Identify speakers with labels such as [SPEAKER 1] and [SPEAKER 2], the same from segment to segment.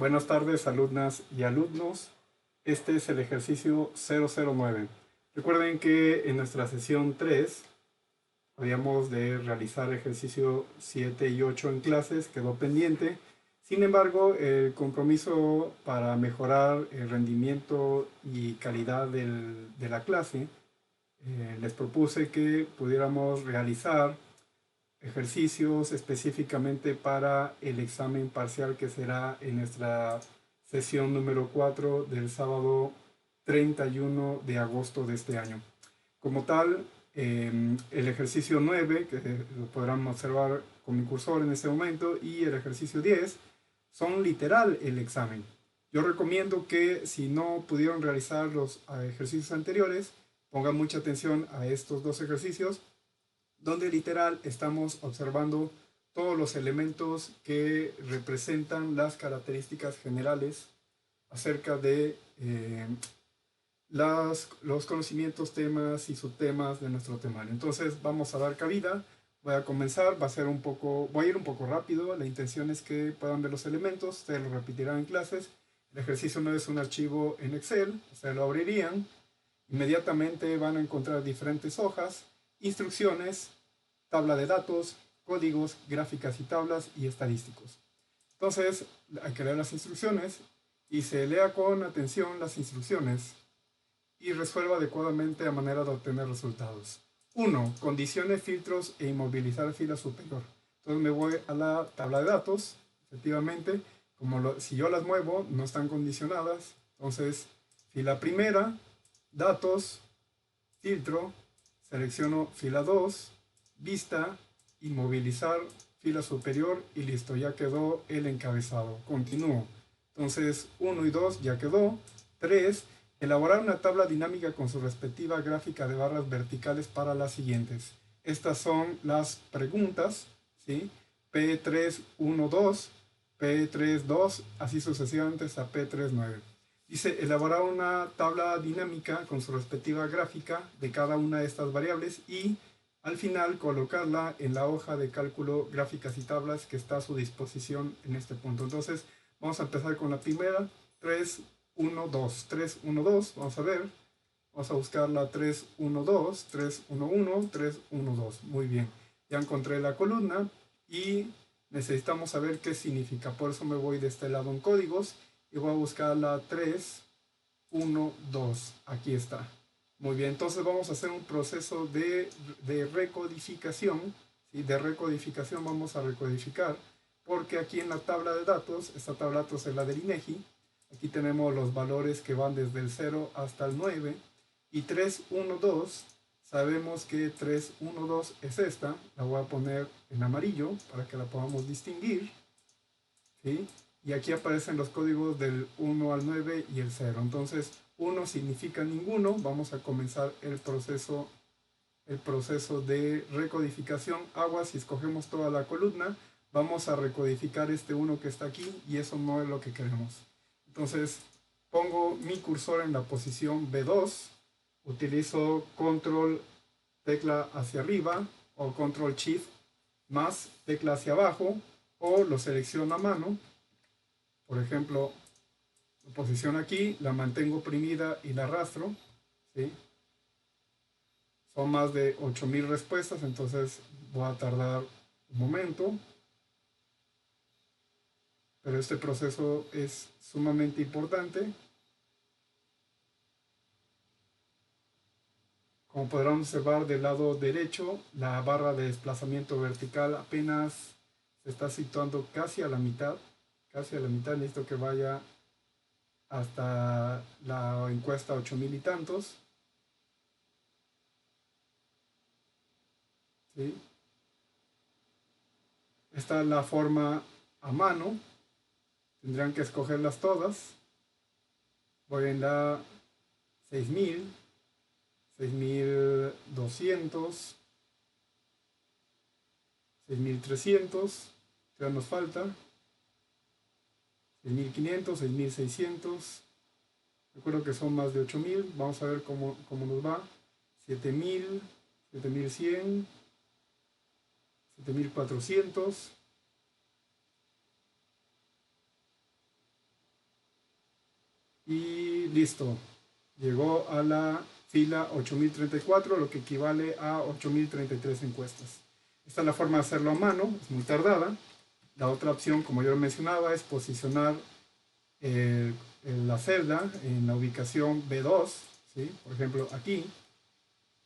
[SPEAKER 1] Buenas tardes, alumnas y alumnos. Este es el ejercicio 009. Recuerden que en nuestra sesión 3 habíamos de realizar ejercicio 7 y 8 en clases, quedó pendiente. Sin embargo, el compromiso para mejorar el rendimiento y calidad de la clase, les propuse que pudiéramos realizar ejercicios específicamente para el examen parcial que será en nuestra sesión número 4 del sábado 31 de agosto de este año. Como tal, el ejercicio 9, que lo podrán observar con mi cursor en este momento, y el ejercicio 10 son literal el examen. Yo recomiendo que si no pudieron realizar los ejercicios anteriores, pongan mucha atención a estos dos ejercicios donde literal estamos observando todos los elementos que representan las características generales acerca de los conocimientos, temas y subtemas de nuestro temario. Entonces vamos a dar cabida, voy a comenzar, voy a ir un poco rápido, la intención es que puedan ver los elementos, ustedes lo repetirán en clases. El ejercicio no es un archivo en Excel, ustedes lo abrirían, inmediatamente van a encontrar diferentes hojas, instrucciones, tabla de datos, códigos, gráficas y tablas y estadísticos. Entonces hay que leer las instrucciones y se lea con atención las instrucciones y resuelva adecuadamente a manera de obtener resultados. 1. Condicione filtros e inmovilizar fila superior. Entonces me voy a la tabla de datos, efectivamente, si yo las muevo no están condicionadas, entonces fila primera, datos, filtro, selecciono fila 2, vista, inmovilizar, fila superior y listo, ya quedó el encabezado. Continúo. Entonces 1 y 2 ya quedó. 3. Elaborar una tabla dinámica con su respectiva gráfica de barras verticales para las siguientes. Estas son las preguntas, ¿sí? P312, P32, así sucesivamente hasta P39. Dice, elaborar una tabla dinámica con su respectiva gráfica de cada una de estas variables y al final colocarla en la hoja de cálculo gráficas y tablas que está a su disposición en este punto. Entonces vamos a empezar con la primera, 3, 1, 2, 3, 1, 2, vamos a ver, vamos a buscar la 3, 1, 2, 3, 1, 1, 3, 1, 2, muy bien, ya encontré la columna y necesitamos saber qué significa, por eso me voy de este lado en códigos y voy a buscar la 3, 1, 2, aquí está. Muy bien, entonces vamos a hacer un proceso de recodificación, ¿sí? De recodificación vamos a recodificar, porque aquí en la tabla de datos, esta tabla de datos es la del INEGI, aquí tenemos los valores que van desde el 0 hasta el 9, y 3, 1, 2, sabemos que 3, 1, 2 es esta, la voy a poner en amarillo para que la podamos distinguir, ¿sí? Y aquí aparecen los códigos del 1 al 9 y el 0. Entonces, 1 significa ninguno. Vamos a comenzar el proceso de recodificación. Agua, si escogemos toda la columna, vamos a recodificar este 1 que está aquí y eso no es lo que queremos. Entonces, pongo mi cursor en la posición B2, utilizo control tecla hacia arriba o control shift más tecla hacia abajo o lo selecciono a mano. Por ejemplo, la posición aquí, la mantengo oprimida y la arrastro, ¿sí? Son más de 8000 respuestas, entonces voy a tardar un momento. Pero este proceso es sumamente importante. Como podrán observar del lado derecho, la barra de desplazamiento vertical apenas se está situando casi a la mitad. Casi a la mitad, necesito que vaya hasta la encuesta 8000 y tantos. ¿Sí? Esta es la forma a mano. Tendrán que escogerlas todas. Voy en la 6000, 6200, 6300. Ya nos falta 6500, 6600. Recuerdo que son más de 8000. Vamos a ver cómo nos va. 7000, 7100, 7400. y listo. Llegó a la fila 8034, lo que equivale a 8033 encuestas. Esta es la forma de hacerlo a mano, es muy tardada. La otra opción, como yo lo mencionaba, es posicionar la celda en la ubicación B2, ¿sí? Por ejemplo, aquí,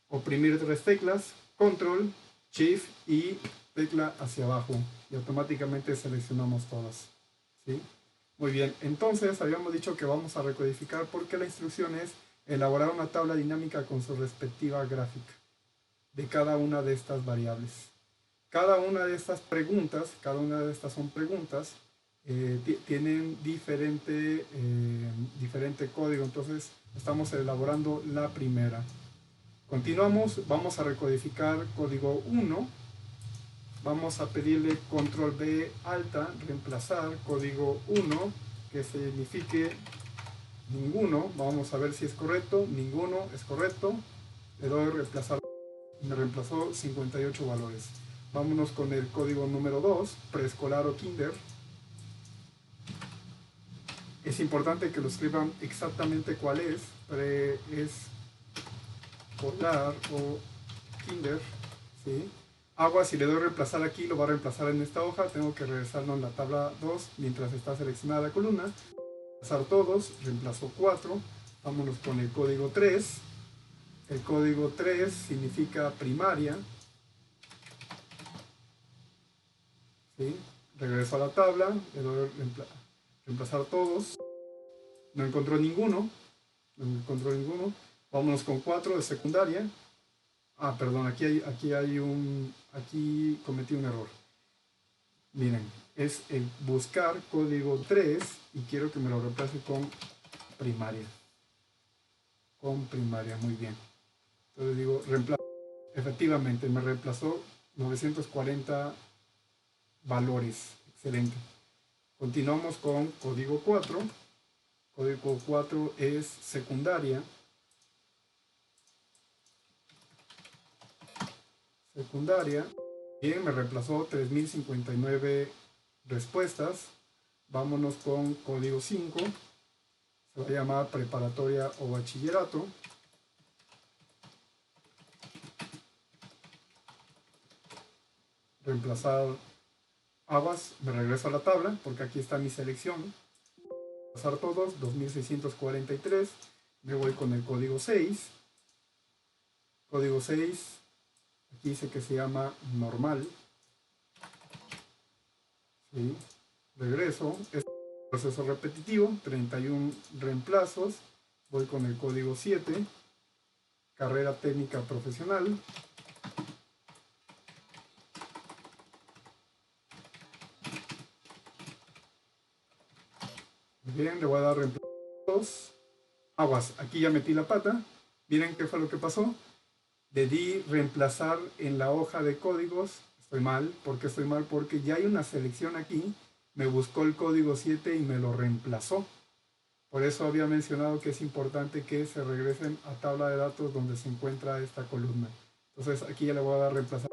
[SPEAKER 1] oprimir tres teclas, Control, Shift y tecla hacia abajo, y automáticamente seleccionamos todas, ¿sí? Muy bien, entonces habíamos dicho que vamos a recodificar porque la instrucción es elaborar una tabla dinámica con su respectiva gráfica de cada una de estas variables. Cada una de estas preguntas, cada una de estas son preguntas, tienen diferente código, entonces estamos elaborando la primera. Continuamos, vamos a recodificar código 1, vamos a pedirle control B alta, reemplazar código 1, que signifique ninguno, vamos a ver si es correcto, ninguno es correcto, le doy reemplazar, me reemplazó 58 valores. Vámonos con el código número 2, preescolar o kinder. Es importante que lo escriban exactamente cuál es, preescolar o kinder, ¿sí? Agua, si le doy reemplazar aquí, lo va a reemplazar en esta hoja, tengo que regresarlo en la tabla 2 mientras está seleccionada la columna. Reemplazar todos, reemplazo 4, vámonos con el código 3. El código 3 significa primaria, ¿sí? Regreso a la tabla, le doy reemplazar todos, no encontró ninguno, vámonos con 4 de secundaria. Perdón, aquí cometí un error. Miren, es el buscar código 3 y quiero que me lo reemplace con primaria. Con primaria, muy bien. Entonces digo, reemplazo. Efectivamente, me reemplazó 940 valores. Excelente. Continuamos con código 4. Código 4 es secundaria. Secundaria. Bien, me reemplazó 3059 respuestas. Vámonos con código 5. Se va a llamar preparatoria o bachillerato. Reemplazar aguas, me regreso a la tabla porque aquí está mi selección. Pasar todos, 2643. Me voy con el código 6. Código 6, aquí dice que se llama normal. ¿Sí? Regreso, es un proceso repetitivo, 31 reemplazos. Voy con el código 7, carrera técnica profesional. Bien, le voy a dar reemplazos. Aguas, aquí ya metí la pata. Miren qué fue lo que pasó. Le di reemplazar en la hoja de códigos. Estoy mal. ¿Por qué estoy mal? Porque ya hay una selección aquí. Me buscó el código 7 y me lo reemplazó. Por eso había mencionado que es importante que se regresen a tabla de datos donde se encuentra esta columna. Entonces aquí ya le voy a dar reemplazar.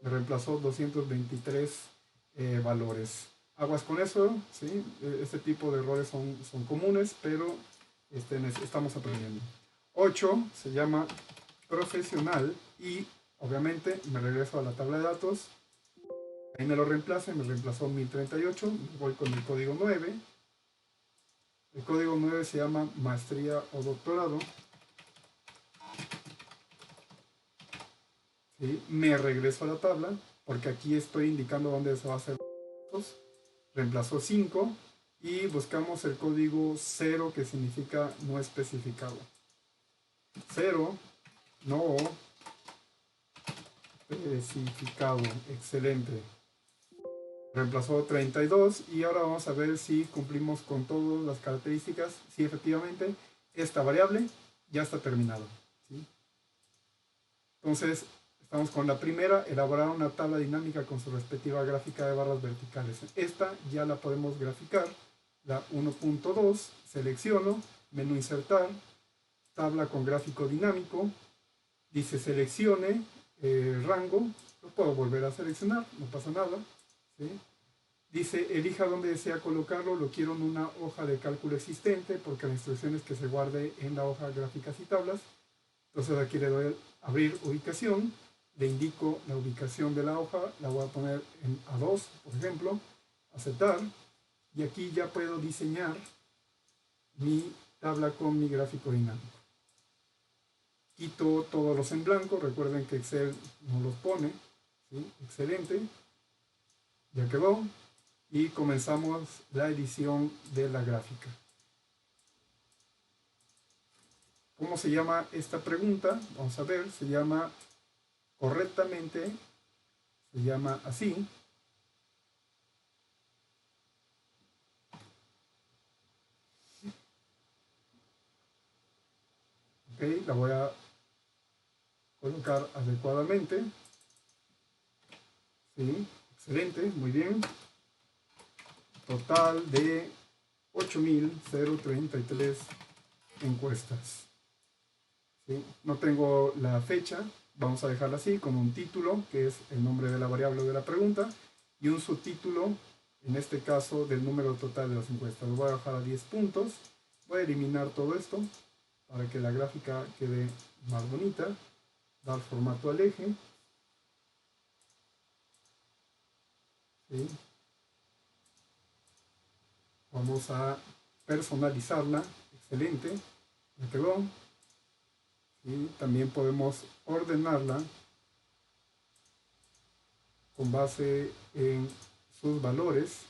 [SPEAKER 1] Me reemplazó 223 valores. Aguas con eso, ¿sí? Este tipo de errores son comunes, pero estamos aprendiendo. 8 se llama profesional y obviamente me regreso a la tabla de datos. Ahí me lo reemplaza, me reemplazó 1038. Voy con el código 9. El código 9 se llama maestría o doctorado. ¿Sí? Me regreso a la tabla porque aquí estoy indicando dónde se va a hacer los datos. Reemplazó 5 y buscamos el código 0 que significa no especificado. 0, no especificado. Excelente. Reemplazó 32 y ahora vamos a ver si cumplimos con todas las características. Si efectivamente esta variable ya está terminada, ¿sí? Entonces estamos con la primera, elaborar una tabla dinámica con su respectiva gráfica de barras verticales. Esta ya la podemos graficar. La 1.2, selecciono, menú insertar, tabla con gráfico dinámico, dice seleccione rango, lo puedo volver a seleccionar, no pasa nada, ¿sí? Dice, elija dónde desea colocarlo, lo quiero en una hoja de cálculo existente porque la instrucción es que se guarde en la hoja gráficas y tablas. Entonces aquí le doy a abrir ubicación, le indico la ubicación de la hoja, la voy a poner en A2, por ejemplo, aceptar, y aquí ya puedo diseñar mi tabla con mi gráfico dinámico. Quito todos los en blanco, recuerden que Excel no los pone, ¿sí? Excelente, ya quedó, y comenzamos la edición de la gráfica. ¿Cómo se llama esta pregunta? Vamos a ver, se llama correctamente, se llama así. Ok, la voy a colocar adecuadamente. Sí, excelente, muy bien. Total de 8.033 encuestas. ¿Sí? No tengo la fecha, vamos a dejarla así, con un título, que es el nombre de la variable de la pregunta, y un subtítulo, en este caso, del número total de las encuestas. Lo voy a bajar a 10 puntos. Voy a eliminar todo esto para que la gráfica quede más bonita. Dar formato al eje. ¿Sí? Vamos a personalizarla. Excelente. Me quedó. ¿Sí? También podemos ordenarla con base en sus valores.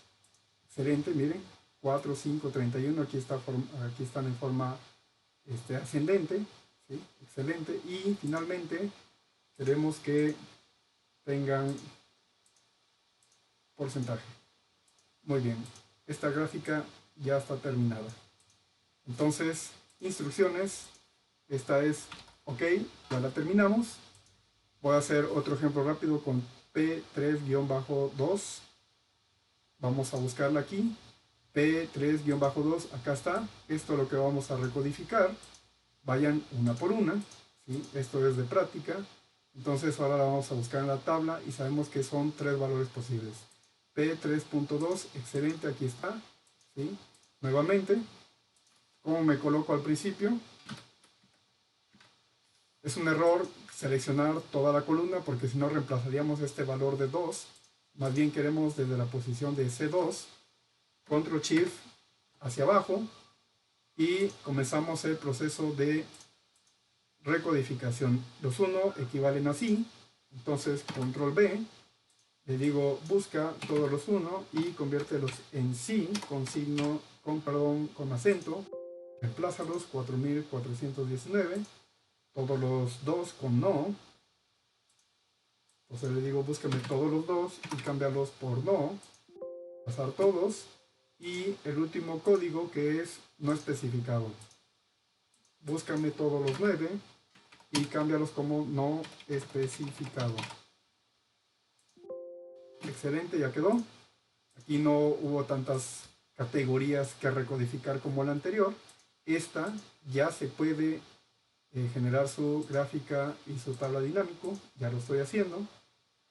[SPEAKER 1] Excelente, miren. 4, 5, 31. Aquí están en forma ascendente. ¿Sí? Excelente. Y finalmente queremos que tengan porcentaje. Muy bien. Esta gráfica ya está terminada. Entonces, instrucciones. Esta es ok, ya la terminamos. Voy a hacer otro ejemplo rápido con P3-2. Vamos a buscarla aquí. P3-2, acá está. Esto es lo que vamos a recodificar. Vayan una por una. ¿Sí? Esto es de práctica. Entonces ahora la vamos a buscar en la tabla y sabemos que son 3 valores posibles. P3.2, excelente, aquí está. ¿Sí? Nuevamente, ¿cómo me coloco al principio? Es un error seleccionar toda la columna porque si no reemplazaríamos este valor de 2. Más bien queremos desde la posición de C2, Control Shift hacia abajo y comenzamos el proceso de recodificación. Los 1 equivalen a sí, entonces Control B, le digo busca todos los 1 y conviértelos en sí con signo, con acento, reemplázalos 4419. Todos los 2 con no. Entonces le digo búscame todos los 2 y cámbialos por no. Pasar todos. Y el último código que es no especificado. Búscame todos los 9 y cámbialos como no especificado. Excelente, ya quedó. Aquí no hubo tantas categorías que recodificar como la anterior. Esta ya se puede generar su gráfica y su tabla dinámico, ya lo estoy haciendo,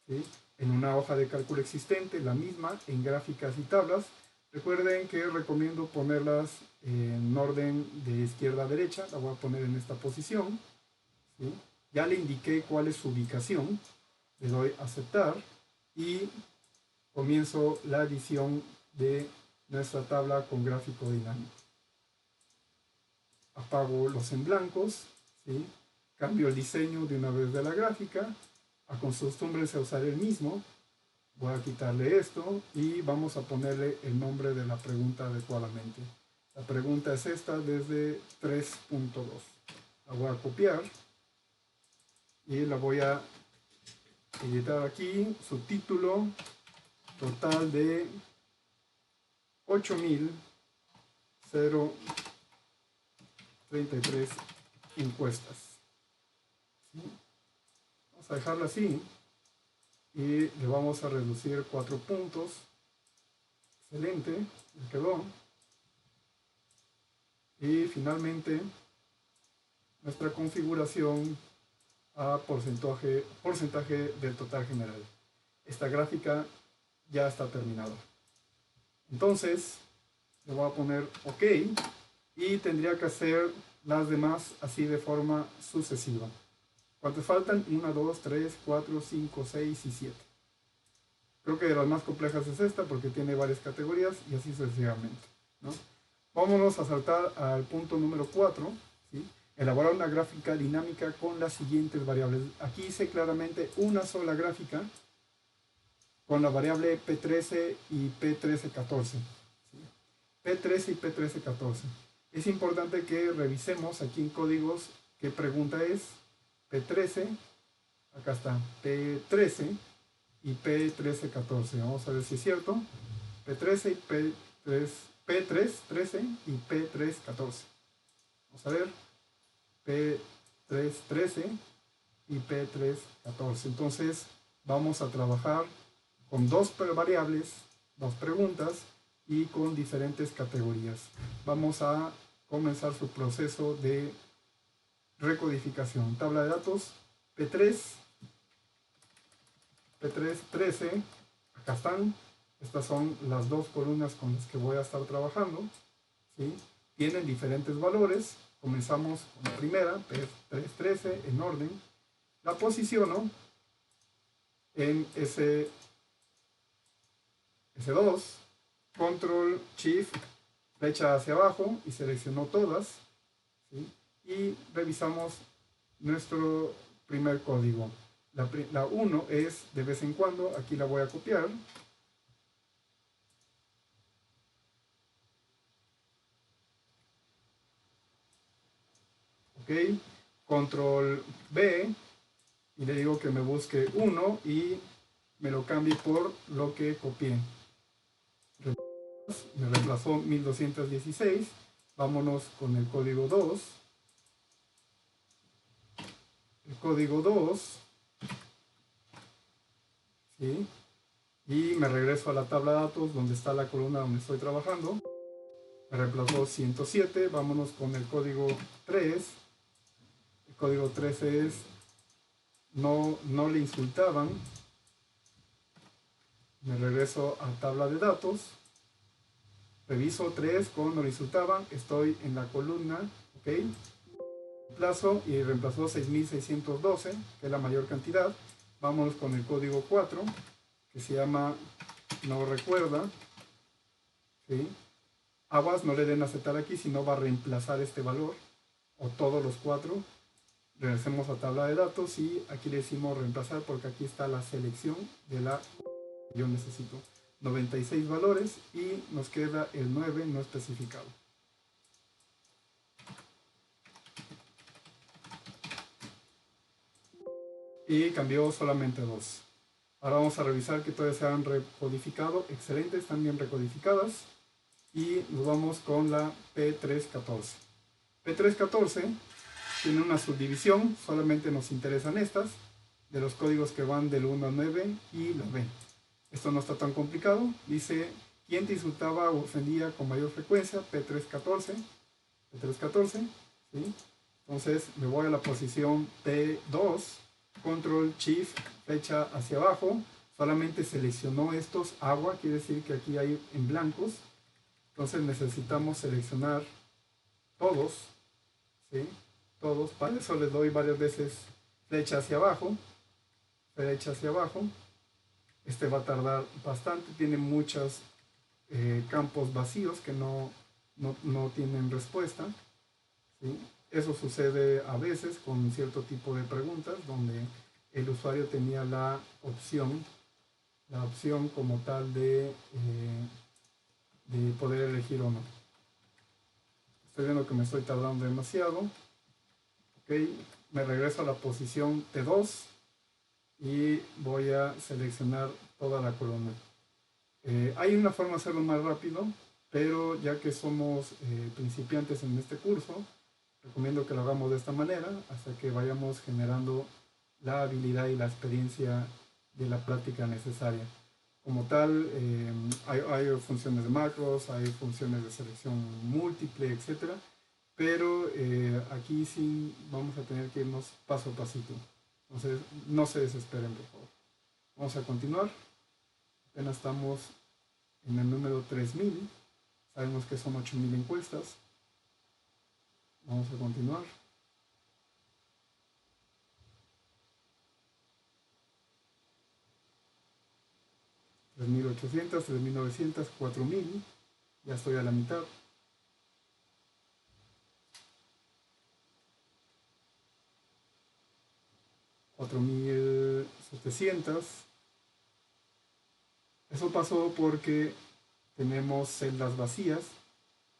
[SPEAKER 1] ¿sí? En una hoja de cálculo existente, la misma, en gráficas y tablas. Recuerden que recomiendo ponerlas en orden de izquierda a derecha, la voy a poner en esta posición, ¿sí? Ya le indiqué cuál es su ubicación, le doy a aceptar y comienzo la edición de nuestra tabla con gráfico dinámico. Apago los en blancos, ¿sí? Cambio el diseño de una vez de la gráfica, acostúmbrense a usar el mismo, voy a quitarle esto y vamos a ponerle el nombre de la pregunta adecuadamente. La pregunta es esta desde 3.2. La voy a copiar y la voy a editar aquí, subtítulo, total de 8.033 encuestas. ¿Sí? Vamos a dejarla así y le vamos a reducir 4 puntos. Excelente, me quedó. Y finalmente nuestra configuración a porcentaje del total general. Esta gráfica ya está terminada. Entonces, le voy a poner OK y tendría que hacer las demás así de forma sucesiva. ¿Cuántas faltan? 1, 2, 3, 4, 5, 6 y 7. Creo que de las más complejas es esta porque tiene varias categorías y así sucesivamente, ¿no? Vámonos a saltar al punto número 4, ¿sí? Elaborar una gráfica dinámica con las siguientes variables. Aquí hice claramente una sola gráfica con la variable P13 y P1314. ¿Sí? P13 y P1314. Es importante que revisemos aquí en códigos qué pregunta es. P13, acá está, P13 y P1314. Vamos a ver si es cierto. P13 y P313 y P314. Vamos a ver. P313 y P314. Entonces vamos a trabajar con dos variables, dos preguntas y con diferentes categorías. Vamos a comenzar su proceso de recodificación. Tabla de datos P3, P313, acá están. Estas son las dos columnas con las que voy a estar trabajando, ¿sí? Tienen diferentes valores. Comenzamos con la primera, P313, en orden. La posiciono en S2, Control Shift, flecha hacia abajo y selecciono todas, ¿sí? Y revisamos nuestro primer código. La 1 es de vez en cuando, aquí la voy a copiar. Ok, Control B y le digo que me busque 1 y me lo cambie por lo que copié. Me reemplazó 1216. Vámonos con el código 2. El código 2, ¿sí? Y me regreso a la tabla de datos donde está la columna donde estoy trabajando. Me reemplazó 107. Vámonos con el código 3. El código 3 es no le insultaban. Me regreso a tabla de datos. Reviso 3 con no le insultaban. Estoy en la columna, ¿ok? Reemplazo y reemplazó 6612, que es la mayor cantidad. Vámonos con el código 4, que se llama no recuerda, ¿sí? Aguas, no le den aceptar aquí, sino va a reemplazar este valor, o todos los 4. Regresemos a tabla de datos y aquí le decimos reemplazar porque aquí está la selección de la que yo necesito. 96 valores y nos queda el 9 no especificado. Y cambió solamente 2. Ahora vamos a revisar que todas se han recodificado. Excelente, están bien recodificadas. Y nos vamos con la P314. P314 tiene una subdivisión, solamente nos interesan estas, de los códigos que van del 1 al 9 y la B. Esto no está tan complicado. Dice, ¿quién te insultaba o ofendía con mayor frecuencia? P314. P314, ¿sí? Entonces me voy a la posición P2, Control Shift, flecha hacia abajo. Solamente seleccionó estos agua, quiere decir que aquí hay en blancos. Entonces necesitamos seleccionar todos, ¿sí? Todos. Para eso les doy varias veces flecha hacia abajo. Flecha hacia abajo. Este va a tardar bastante. Tiene muchos campos vacíos que no tienen respuesta, ¿sí? Eso sucede a veces con cierto tipo de preguntas donde el usuario tenía la opción como tal de poder elegir o no. Estoy viendo que me estoy tardando demasiado. Ok, me regreso a la posición T2 y voy a seleccionar toda la columna. Hay una forma de hacerlo más rápido, pero ya que somos principiantes en este curso, recomiendo que lo hagamos de esta manera hasta que vayamos generando la habilidad y la experiencia de la práctica necesaria. Como tal, hay funciones de macros, hay funciones de selección múltiple, etc. Pero aquí sí vamos a tener que irnos paso a pasito. Entonces, no se desesperen, por favor. Vamos a continuar. Apenas estamos en el número 3000. Sabemos que son 8000 encuestas. Vamos a continuar. 3800, 3900, 4000. Ya estoy a la mitad. 4700. Eso pasó porque tenemos celdas vacías.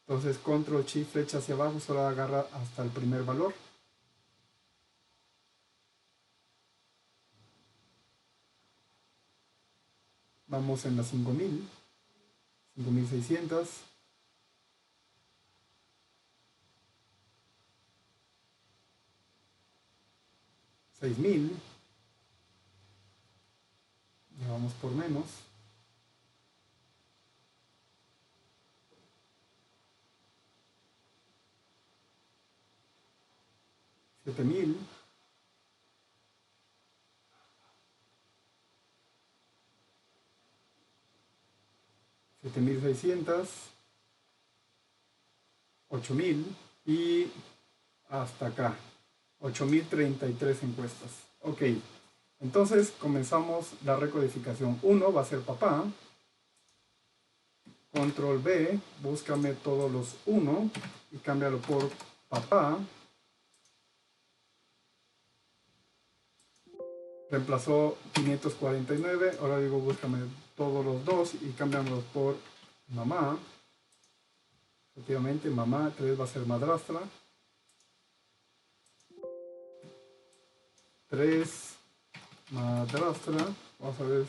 [SPEAKER 1] Entonces control shift flecha hacia abajo solo agarra hasta el primer valor. Vamos en las 5000, 5600. 6000. Ya vamos por menos. 7000. 7600. 8000 y hasta acá. 8033 encuestas. Ok, entonces comenzamos la recodificación. 1 va a ser papá. Control B, búscame todos los 1 y cámbialo por papá. Reemplazó 549, ahora digo búscame todos los 2 y cámbialos por mamá. Efectivamente, mamá, 3 va a ser madrastra. 3, madrastra, vamos a ver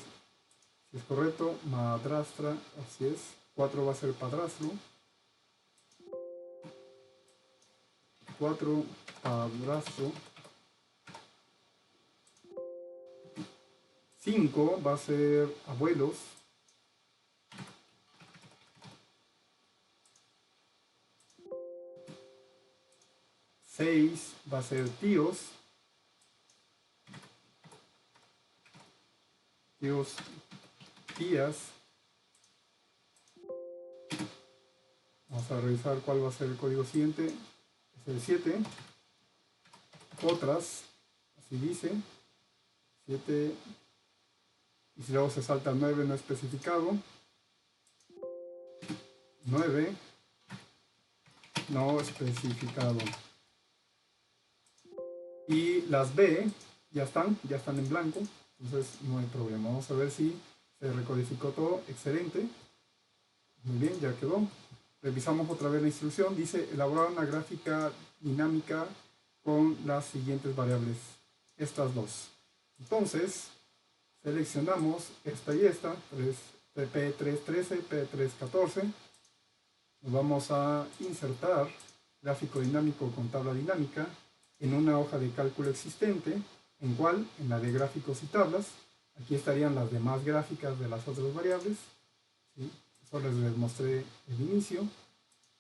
[SPEAKER 1] si es correcto, madrastra, así es. 4 va a ser padrastro. 4, padrastro. 5 va a ser abuelos. 6 va a ser tíos. Tíos, tías. Vamos a revisar cuál va a ser el código siguiente. Es el 7. Otras, así dice. 7. Y si luego se salta al 9 no especificado. 9 no especificado. Y las B ya están en blanco. Entonces no hay problema. Vamos a ver si se recodificó todo. Excelente. Muy bien, ya quedó. Revisamos otra vez la instrucción. Dice elaborar una gráfica dinámica con las siguientes variables. Estas dos. Entonces, seleccionamos esta y esta. P313, P314. Nos vamos a insertar gráfico dinámico con tabla dinámica en una hoja de cálculo existente. ¿En cuál? En la de gráficos y tablas. Aquí estarían las demás gráficas de las otras variables. ¿Sí? Eso les mostré el inicio.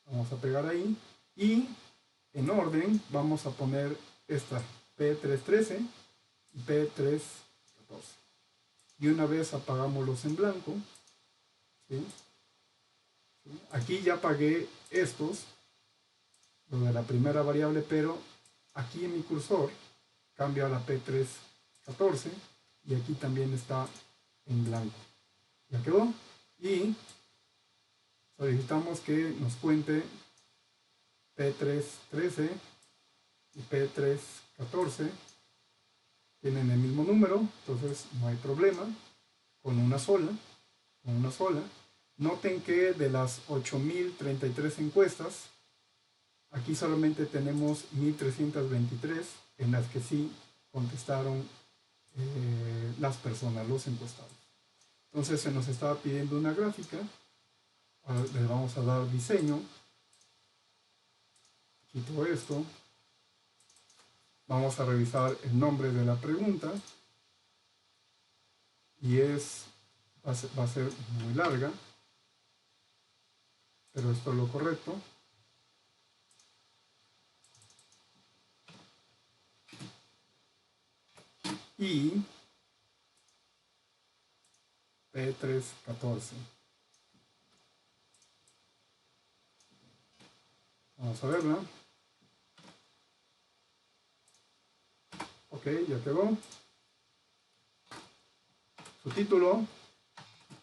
[SPEAKER 1] Vamos a pegar ahí. Y en orden vamos a poner esta P313 y P314. Y una vez apagamos en blanco. ¿Sí? Aquí ya apagué estos, lo de la primera variable, pero aquí en mi cursor cambio a la P314 y aquí también está en blanco. Ya quedó. Y solicitamos que nos cuente P313 y P314. Tienen el mismo número, entonces no hay problema. Con una sola. Noten que de las 8033 encuestas, aquí solamente tenemos 1323 en las que sí contestaron las personas, los encuestados. Entonces se nos estaba pidiendo una gráfica. Ahora le vamos a dar diseño. Quito esto. Vamos a revisar el nombre de la pregunta. Y va a ser muy larga. Pero esto es lo correcto. Y P314. Vamos a verla. Ok, ya quedó. Su título,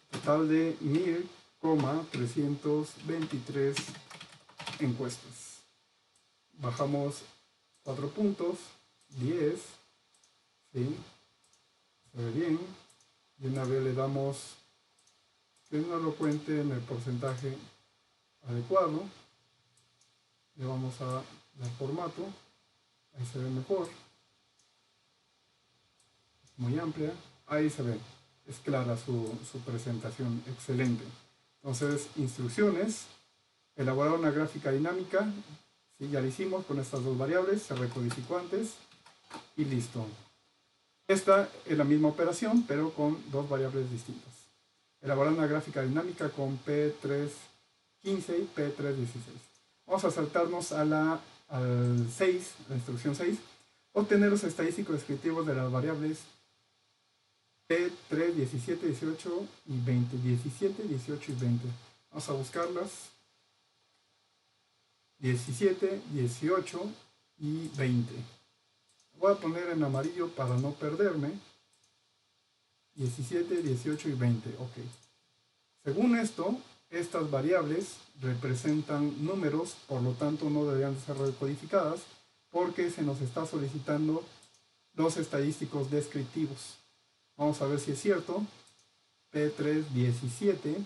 [SPEAKER 1] total de 1000,323 encuestas. Bajamos 4 puntos, 10, ¿sí? Se ve bien. Y una vez le damos que no lo cuente en el porcentaje adecuado. Le vamos a dar formato. Ahí se ve mejor. Muy amplia. Ahí se ve. Es clara su presentación. Excelente. Entonces, instrucciones. Elaborar una gráfica dinámica. ¿Sí? Ya lo hicimos con estas dos variables. Se recodificó antes. Y listo. Esta es la misma operación, pero con dos variables distintas. Elaborar una gráfica dinámica con P315 y P316. Vamos a saltarnos al 6, la instrucción 6. Obtener los estadísticos descriptivos de las variables P3, 17, 18 y 20. 17, 18 y 20. Vamos a buscarlas. 17, 18 y 20. Voy a poner en amarillo para no perderme. 17, 18 y 20. Ok. Según esto, estas variables representan números, por lo tanto no deberían de ser recodificadas porque se nos está solicitando los estadísticos descriptivos. Vamos a ver si es cierto. P3, 17,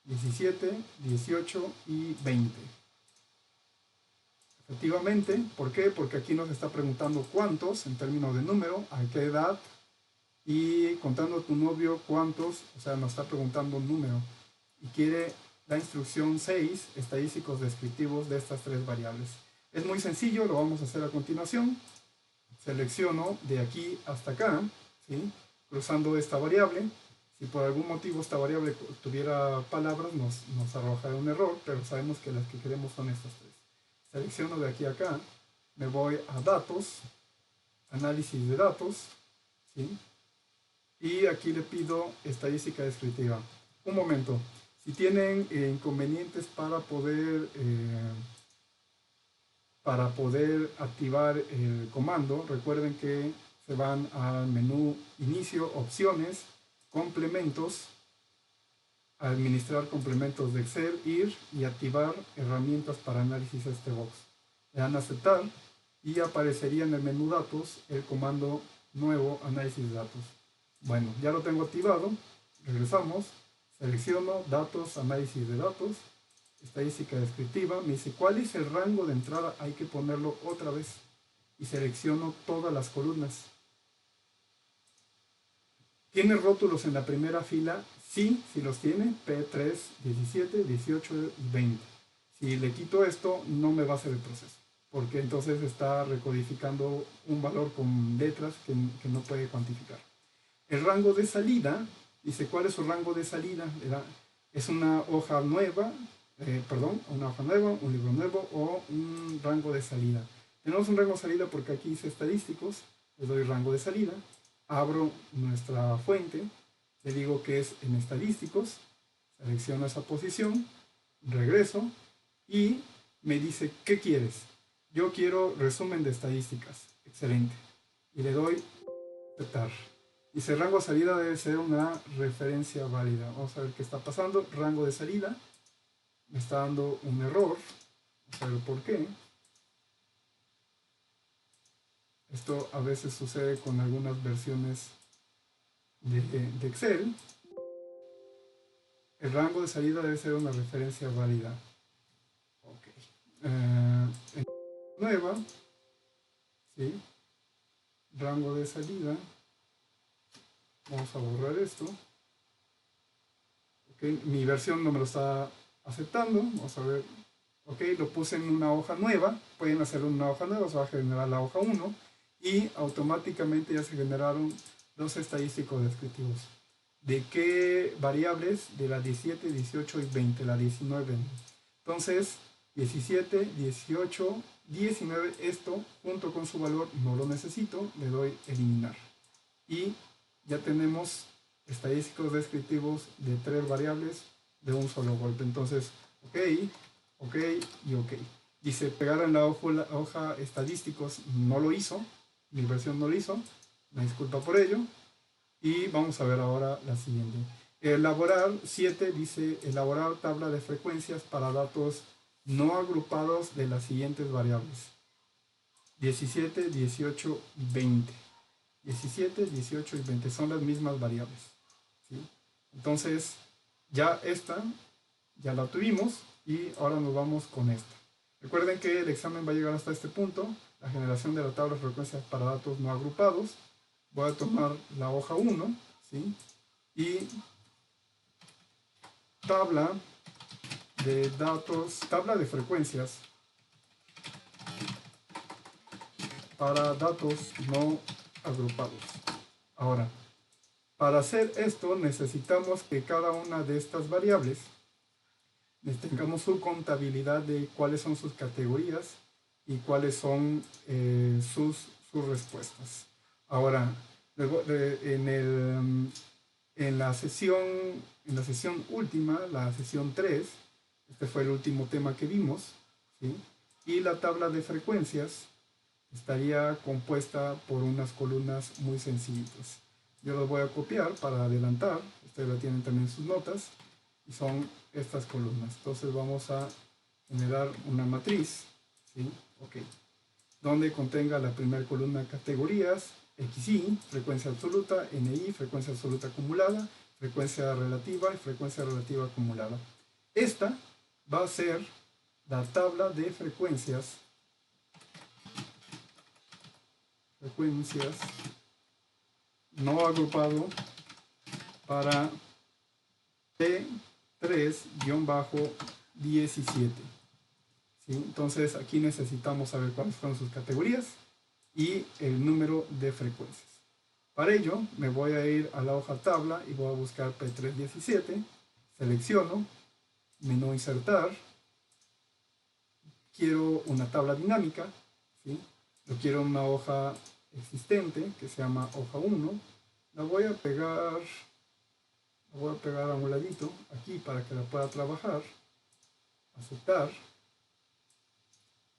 [SPEAKER 1] 17, 18 y 20. Efectivamente, ¿por qué? Porque aquí nos está preguntando cuántos en términos de número, a qué edad, y contando tu novio cuántos, o sea, nos está preguntando un número. Y quiere la instrucción 6, estadísticos descriptivos de estas tres variables. Es muy sencillo, lo vamos a hacer a continuación. Selecciono de aquí hasta acá, ¿sí? Cruzando esta variable. Si por algún motivo esta variable tuviera palabras, nos arrojará un error, pero sabemos que las que queremos son estas tres. Selecciono de aquí a acá, me voy a datos, análisis de datos, ¿sí? Y aquí le pido estadística descriptiva. Un momento, si tienen inconvenientes para poder activar el comando, recuerden que se van al menú inicio, opciones, complementos, administrar complementos de Excel, ir y activar herramientas para análisis este box. Le dan a aceptar y aparecería en el menú datos el comando nuevo análisis de datos. Bueno, ya lo tengo activado. Regresamos, selecciono datos, análisis de datos, estadística descriptiva. Me dice cuál es el rango de entrada, hay que ponerlo otra vez y selecciono todas las columnas. ¿Tiene rótulos en la primera fila? Sí, si los tiene, P3, 17, 18 y 20. Si le quito esto, no me va a hacer el proceso, porque entonces está recodificando un valor con letras que no puede cuantificar. El rango de salida, dice cuál es su rango de salida. Es una hoja nueva, una hoja nueva, un libro nuevo o un rango de salida. Tenemos un rango de salida porque aquí dice estadísticos, le doy rango de salida. Abro nuestra fuente, le digo que es en estadísticos, selecciono esa posición, regreso y me dice, ¿qué quieres? Yo quiero resumen de estadísticas. Excelente. Y le doy aceptar. Dice, rango de salida debe ser una referencia válida. Vamos a ver qué está pasando. Rango de salida. Me está dando un error. Vamos a ver por qué. Esto a veces sucede con algunas versiones de Excel. El rango de salida debe ser una referencia válida. Ok. Nueva. ¿Sí? Rango de salida. Vamos a borrar esto. Okay. Mi versión no me lo está aceptando. Vamos a ver. Ok, lo puse en una hoja nueva. Pueden hacerlo en una hoja nueva. Se va a generar la hoja 1. Y automáticamente ya se generaron los estadísticos descriptivos. ¿De qué variables? De la 17, 18 y 20. La 19. Entonces, 17, 18, 19. Esto, junto con su valor, no lo necesito. Le doy eliminar. Y ya tenemos estadísticos descriptivos de 3 variables de un solo golpe. Entonces, ok, ok y ok. Dice pegar en la hoja estadísticos, no lo hizo, mi versión no lo hizo, me disculpa por ello. Y vamos a ver ahora la siguiente. Elaborar 7 dice elaborar tabla de frecuencias para datos no agrupados de las siguientes variables. 17, 18, 20. 17, 18 y 20 son las mismas variables, ¿sí? Entonces, ya esta, ya la tuvimos y ahora nos vamos con esta. Recuerden que el examen va a llegar hasta este punto, la generación de la tabla de frecuencias para datos no agrupados. Voy a tomar la hoja 1, ¿sí? Y tabla de datos, tabla de frecuencias para datos no agrupados. Ahora, para hacer esto necesitamos que cada una de estas variables tengamos su contabilidad de cuáles son sus categorías y cuáles son sus respuestas. Ahora, luego, en la sesión última, la sesión 3, este fue el último tema que vimos, ¿sí? Y la tabla de frecuencias estaría compuesta por unas columnas muy sencillitas. Yo los voy a copiar para adelantar, ustedes la tienen también en sus notas, y son estas columnas. Entonces vamos a generar una matriz, ¿sí? Ok, donde contenga la primera columna categorías, XY, frecuencia absoluta, NI, frecuencia absoluta acumulada, frecuencia relativa y frecuencia relativa acumulada. Esta va a ser la tabla de frecuencias no agrupado para P3-17. ¿Sí? Entonces aquí necesitamos saber cuáles son sus categorías y el número de frecuencias. Para ello me voy a ir a la hoja tabla y voy a buscar P317, selecciono, menú insertar, quiero una tabla dinámica, ¿sí? Yo quiero una hoja existente que se llama hoja 1, la voy a pegar a un ladito aquí para que la pueda trabajar, aceptar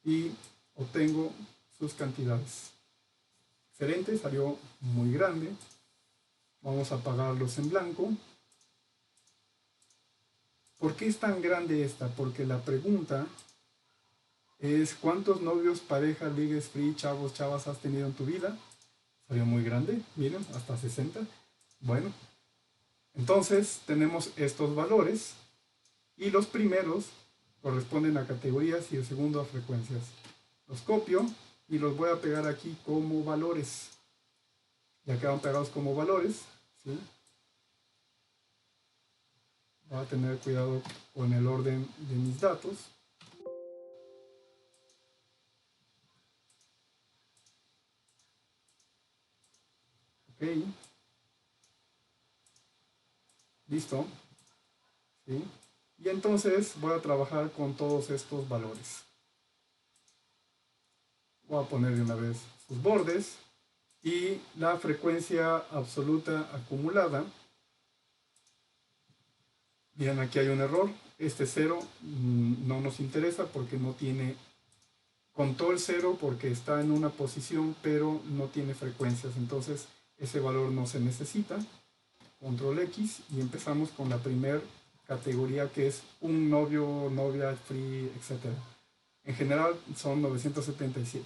[SPEAKER 1] y obtengo sus cantidades. Excelente, salió muy grande. Vamos a apagarlos en blanco. ¿Por qué es tan grande esta? Porque la pregunta es ¿cuántos novios, parejas, ligues, free, chavos, chavas has tenido en tu vida? Salió muy grande, miren, hasta 60. Bueno, entonces tenemos estos valores y los primeros corresponden a categorías y el segundo a frecuencias. Los copio y los voy a pegar aquí como valores. Ya quedan pegados como valores, ¿sí? Voy a tener cuidado con el orden de mis datos. Ok. Listo. ¿Sí? Y entonces voy a trabajar con todos estos valores. Voy a poner de una vez sus bordes y la frecuencia absoluta acumulada. Miren, aquí hay un error. Este 0 no nos interesa porque no tiene, contó el 0 porque está en una posición pero no tiene frecuencias. Entonces ese valor no se necesita. Control X y empezamos con la primera categoría que es un novio, novia, free, etc. En general son 977.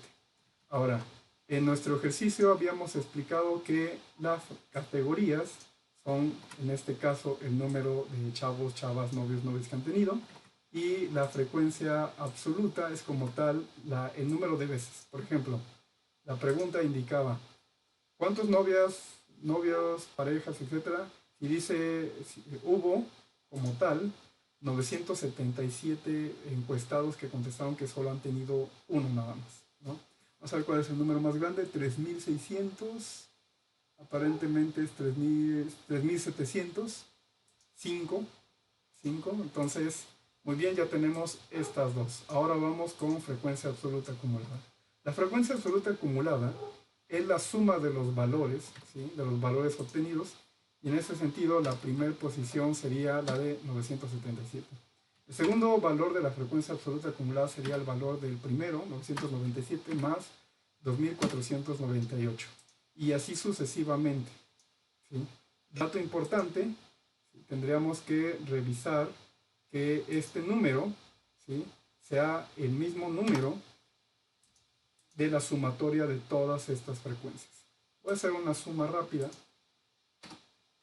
[SPEAKER 1] Ahora, en nuestro ejercicio habíamos explicado que las categorías son, en este caso, el número de chavos, chavas, novios, novias que han tenido, y la frecuencia absoluta es como tal el número de veces. Por ejemplo, la pregunta indicaba ¿cuántos novias, novios, parejas, etcétera? Y dice, hubo como tal 977 encuestados que contestaron que solo han tenido uno nada más, ¿no? Vamos a ver cuál es el número más grande, 3600, aparentemente es 3700, 5, entonces, muy bien, ya tenemos estas dos. Ahora vamos con frecuencia absoluta acumulada. La frecuencia absoluta acumulada es la suma de los valores, ¿sí? De los valores obtenidos, y en ese sentido la primera posición sería la de 977. El segundo valor de la frecuencia absoluta acumulada sería el valor del primero, 997, más 2498. Y así sucesivamente, ¿sí? Dato importante, ¿sí? Tendríamos que revisar que este número, ¿sí?, sea el mismo número de la sumatoria de todas estas frecuencias. Voy a hacer una suma rápida.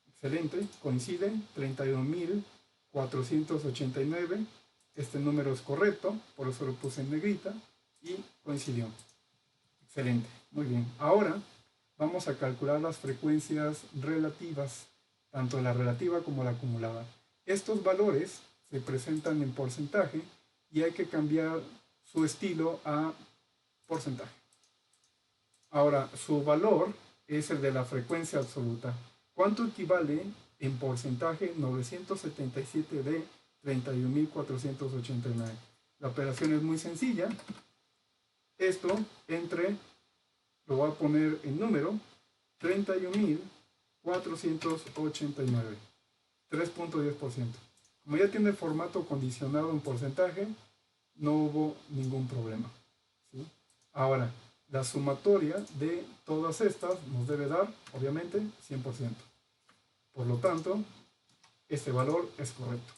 [SPEAKER 1] Excelente, coincide, 31.489. Este número es correcto, por eso lo puse en negrita, y coincidió. Excelente, muy bien. Ahora vamos a calcular las frecuencias relativas, tanto la relativa como la acumulada. Estos valores se presentan en porcentaje y hay que cambiar su estilo a porcentaje. Ahora, su valor es el de la frecuencia absoluta. ¿Cuánto equivale en porcentaje 977 de 31.489? La operación es muy sencilla. Esto lo voy a poner en número, 31.489, 3.10%. Como ya tiene formato condicionado en porcentaje, no hubo ningún problema, ¿sí? Ahora, la sumatoria de todas estas nos debe dar, obviamente, 100%. Por lo tanto, este valor es correcto.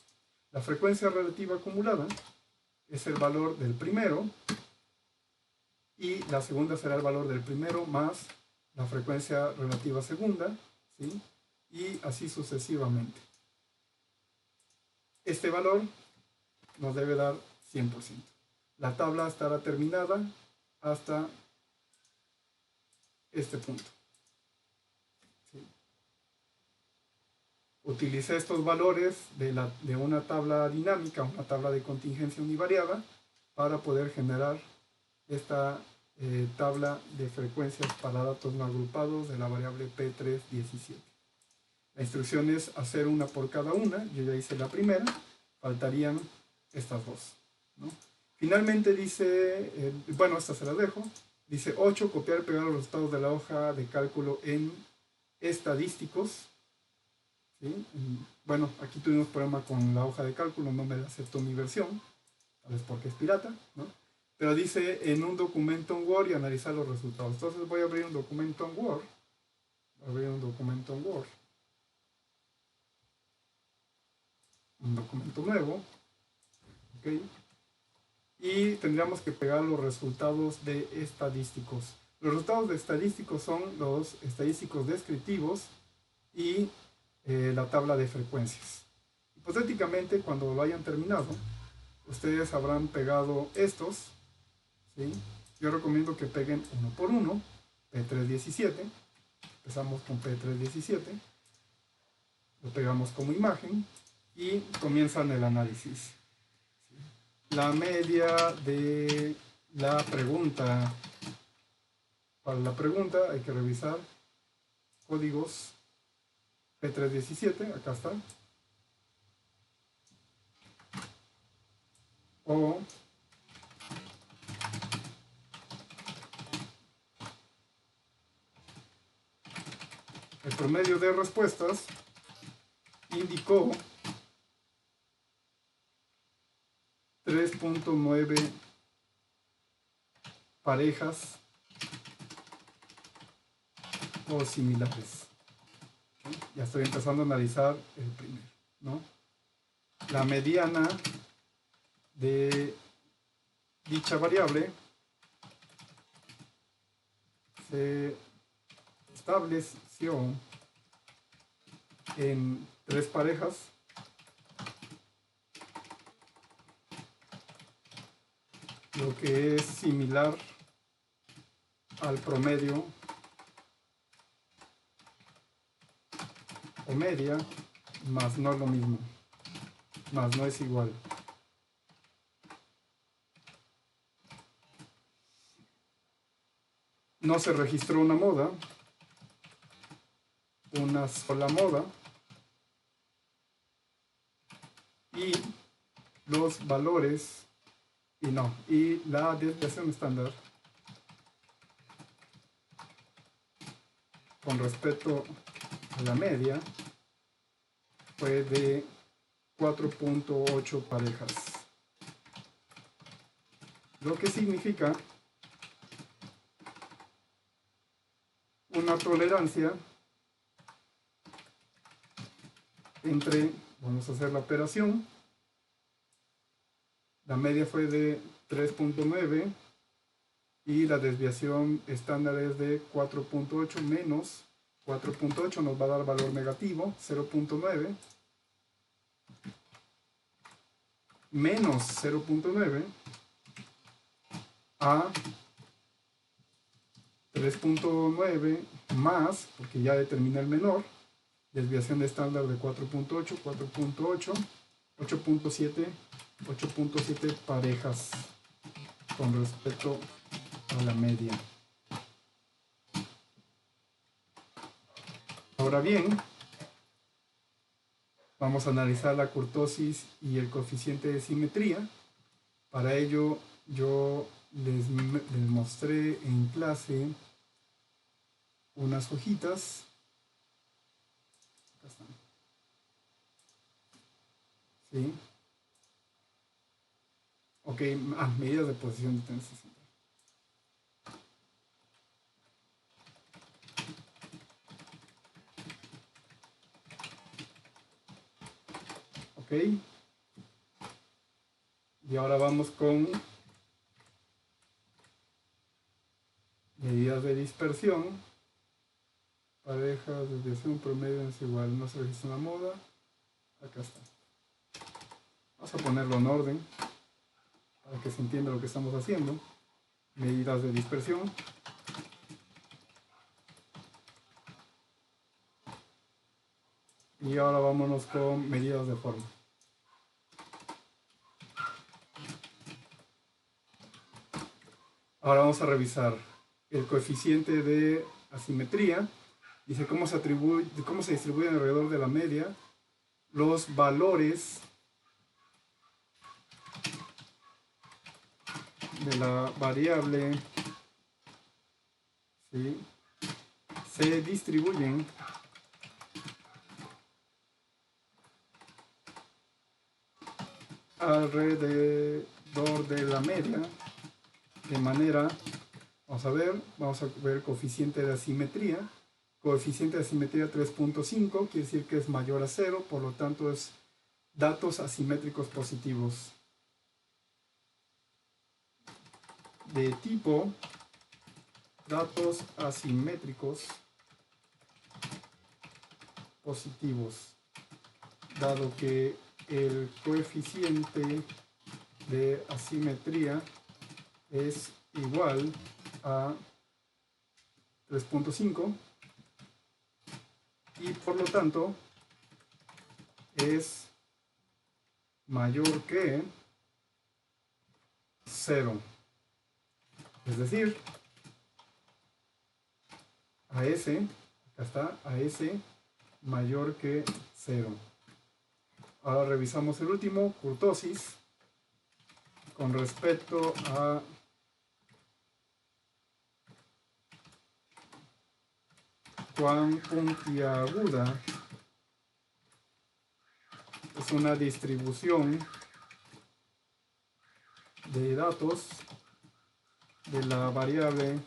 [SPEAKER 1] La frecuencia relativa acumulada es el valor del primero, y la segunda será el valor del primero más la frecuencia relativa segunda, ¿sí?, y así sucesivamente. Este valor nos debe dar 100%. La tabla estará terminada hasta este punto, ¿sí? Utilicé estos valores de una tabla dinámica, una tabla de contingencia univariada, para poder generar esta tabla de frecuencias para datos no agrupados de la variable P317. La instrucción es hacer una por cada una. Yo ya hice la primera, faltarían estas dos, ¿no? Finalmente dice, bueno, esta se la dejo, dice 8, copiar y pegar los resultados de la hoja de cálculo en estadísticos, ¿sí? Bueno, aquí tuvimos problema con la hoja de cálculo, no me la aceptó mi versión, tal vez porque es pirata, ¿no? Pero dice en un documento en Word y analizar los resultados. Entonces voy a abrir un documento en Word. Un documento nuevo. ¿Ok? Y tendríamos que pegar los resultados de estadísticos. Los resultados de estadísticos son los estadísticos descriptivos y la tabla de frecuencias. Hipotéticamente, cuando lo hayan terminado, ustedes habrán pegado estos, ¿sí? Yo recomiendo que peguen uno por uno, P317. Empezamos con P317, lo pegamos como imagen y comienzan el análisis. La media de la pregunta. Para la pregunta hay que revisar códigos P317, acá está. O el promedio de respuestas indicó 3.9 parejas o similares. ¿Sí? Ya estoy empezando a analizar el primero, ¿no? La mediana de dicha variable se estableció en 3 parejas lo que es similar al promedio o media, más no es lo mismo, más no es igual. No se registró una moda, una sola moda, y los valores y la desviación estándar con respecto a la media fue de 4.8 parejas. Lo que significa una tolerancia entre, vamos a hacer la operación, la media fue de 3.9 y la desviación estándar es de 4.8 menos 4.8 nos va a dar valor negativo, 0.9 menos 0.9 a 3.9 más, porque ya determina el menor, desviación estándar de 4.8, 4.8, 8.7 parejas con respecto a la media. Ahora bien, vamos a analizar la kurtosis y el coeficiente de simetría. Para ello yo les mostré en clase unas hojitas. Acá están. ¿Sí? Ok, medidas de posición de tendencia central. Ok. Y ahora vamos con medidas de dispersión. Pareja, desviación promedio es igual, no se registra una moda. Acá está. Vamos a ponerlo en orden para que se entienda lo que estamos haciendo. Medidas de dispersión. Y ahora vámonos con medidas de forma. Ahora vamos a revisar el coeficiente de asimetría. Dice cómo se distribuyen alrededor de la media los valores de la variable, ¿sí? Se distribuyen alrededor de la media de manera, vamos a ver el coeficiente de asimetría. Coeficiente de asimetría 3.5, quiere decir que es mayor a 0, por lo tanto es datos asimétricos positivos. De tipo datos asimétricos positivos, dado que el coeficiente de asimetría es igual a 3.5 y por lo tanto es mayor que 0. Es decir, AS, acá está, AS mayor que 0. Ahora revisamos el último, kurtosis, con respecto a cuán puntiaguda es una distribución de datos de la variable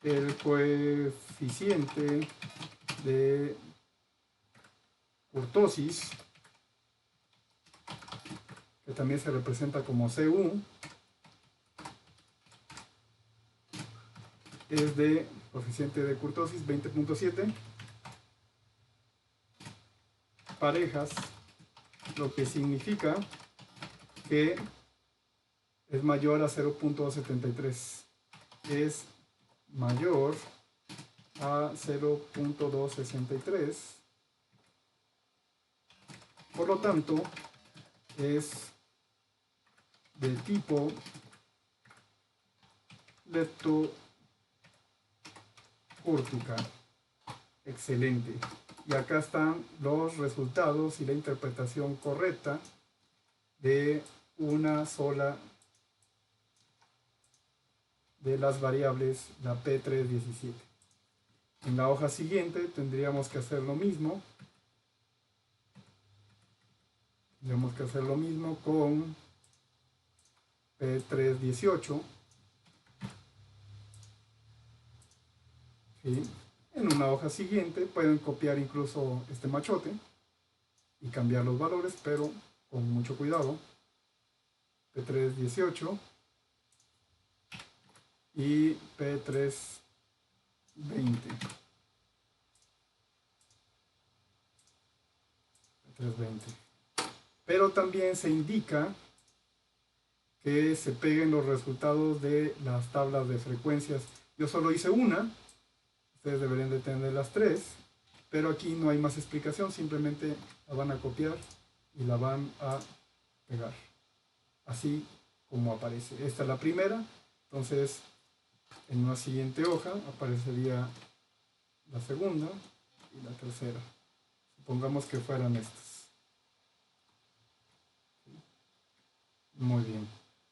[SPEAKER 1] el coeficiente de kurtosis, que también se representa como CU, es de coeficiente de kurtosis 20.7 parejas, lo que significa que es mayor a 0.73, es mayor a 0.263, por lo tanto es de tipo leptocúrtica. Excelente. Y acá están los resultados y la interpretación correcta de una sola de las variables, la P317. En la hoja siguiente tendríamos que hacer lo mismo, Tendremos que hacer lo mismo con P318. ¿Sí? En una hoja siguiente pueden copiar incluso este machote y cambiar los valores, pero con mucho cuidado. P318 y P320. Pero también se indica que se peguen los resultados de las tablas de frecuencias. Yo solo hice una, ustedes deberían de tener las tres, pero aquí no hay más explicación, simplemente la van a copiar y la van a pegar, así como aparece. Esta es la primera, entonces en una siguiente hoja aparecería la segunda y la tercera. Supongamos que fueran estas. Muy bien.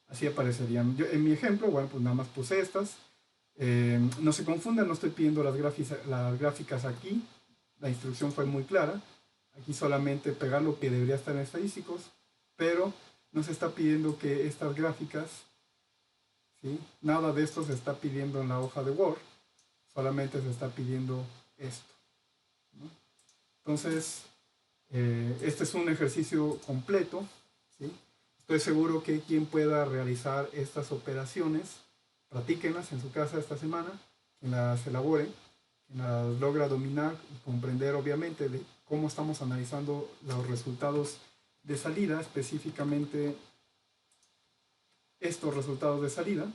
[SPEAKER 1] Así aparecerían. Yo, en mi ejemplo, bueno, pues nada más puse estas. No se confundan, no estoy pidiendo las gráficas aquí. La instrucción fue muy clara. Aquí solamente pegar lo que debería estar en estadísticos, pero no se está pidiendo que estas gráficas, ¿sí? Nada de esto se está pidiendo en la hoja de Word, solamente se está pidiendo esto, ¿no? Entonces, este es un ejercicio completo, ¿sí? Estoy seguro que quien pueda realizar estas operaciones, practíquenlas en su casa esta semana, quien las elabore, quien las logra dominar y comprender obviamente de cómo estamos analizando los resultados de salida, específicamente estos resultados de salida.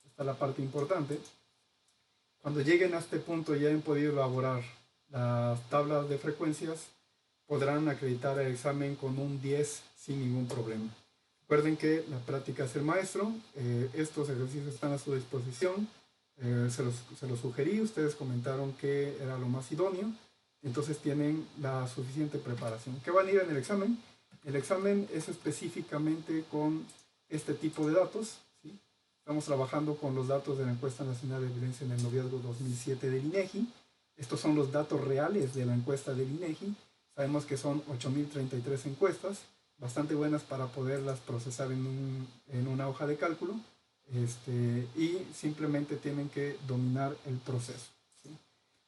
[SPEAKER 1] Esta es la parte importante. Cuando lleguen a este punto y hayan podido elaborar las tablas de frecuencias, podrán acreditar el examen con un 10 sin ningún problema. Recuerden que la práctica es el maestro. Estos ejercicios están a su disposición. Se los sugerí, ustedes comentaron que era lo más idóneo. Entonces tienen la suficiente preparación. ¿Qué van a ir en el examen? El examen es específicamente con este tipo de datos, ¿sí? Estamos trabajando con los datos de la Encuesta Nacional de Violencia en el Noviazgo 2007 del INEGI. Estos son los datos reales de la encuesta del INEGI. Sabemos que son 8.033 encuestas, bastante buenas para poderlas procesar en una hoja de cálculo, y simplemente tienen que dominar el proceso, ¿sí?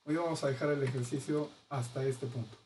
[SPEAKER 1] Hoy vamos a dejar el ejercicio hasta este punto.